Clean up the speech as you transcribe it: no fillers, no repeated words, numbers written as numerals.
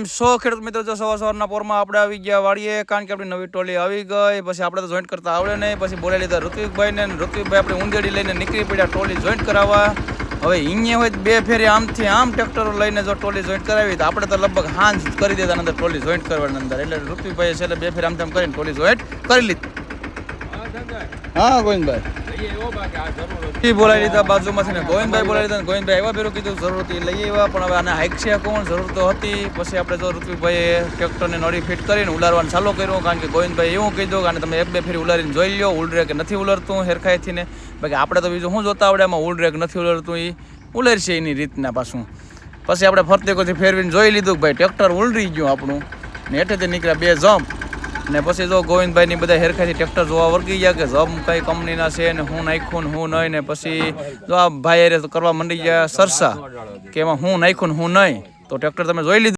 કેમ છો ખેડૂત મિત્રો? જો સવારના પોરમાં આપણે આવી ગયા વાળીએ, કારણ કે આપણી નવી ટોલી આવી ગઈ. પછી આપણે તો જોઈન્ટ કરતા આવડે નહીં. પછી બોલાવી લીધા ઋત્વિકભાઈ ને. ઋત્વિકભાઈ આપણે ઊંધેડી લઈને નીકળી પડ્યા ટોલી જોઈન્ટ કરાવવા. હવે અહીંયા હોય બે ફેરી આમથી આમ ટ્રેક્ટરો લઈને જો ટોલી જોઈન્ટ કરાવી તો આપણે તો લગભગ હાંજ કરી દેતા અંદર ટોલી જોઈન્ટ કરવાની અંદર. એટલે ઋત્વિકભાઈ છેલ્લે બે ફેરી આમ તેમ કરીને ટોલી જોઈન્ટ કરી લીધી. હા ગોવિંદભાઈ બોલાવી લીધા બાજુમાંથી ને ગોવિંદભાઈ બોલાવી લીધા. ગોવિંદભાઈ એવા ફેરું કીધું જરૂર હતી લઈ આવ્યા, પણ હવે આને હાઈક છે કોણ જરૂર તો હતી. પછી આપણે જો ઋત્વિકભાઈએ ટ્રેક્ટરને નળી ફિટ કરીને ઉલારવાનું ચાલુ કર્યું, કારણ કે ગોવિંદભાઈ એવું કીધું કે તમે એક બે ફેરી ઉલારીને જોઈ લો ઉલરે કે નથી ઉલરતું હેરખાઈથી ને. બાકી આપણે તો બીજું શું જોતા આવડે એમાં ઉલરે કે નથી ઉલરતું એ ઉલરશે એની રીતના પાછું. પછી આપણે ફરતે કોથી ફેરવીને જોઈ લીધું કે ભાઈ ટ્રેક્ટર ઉલરી ગયું આપણું ને. હેઠેથી નીકળ્યા બે જમ્પ ને. પછી જો ગોવિંદભાઈની બધા હેરખાઈથી ટ્રેક્ટર જોવા વર્ગી ગયા કે જમ્પ કઈ કંપનીના છે ને હું નાખ્યું ને હું નહીં. ને પછી જો આ ભાઈ કરવા માંડી ગયા સરસા કે એમાં હું નાખ્યું ને હું નહીં. તો ટ્રેક્ટર તમે જોઈ લીધું.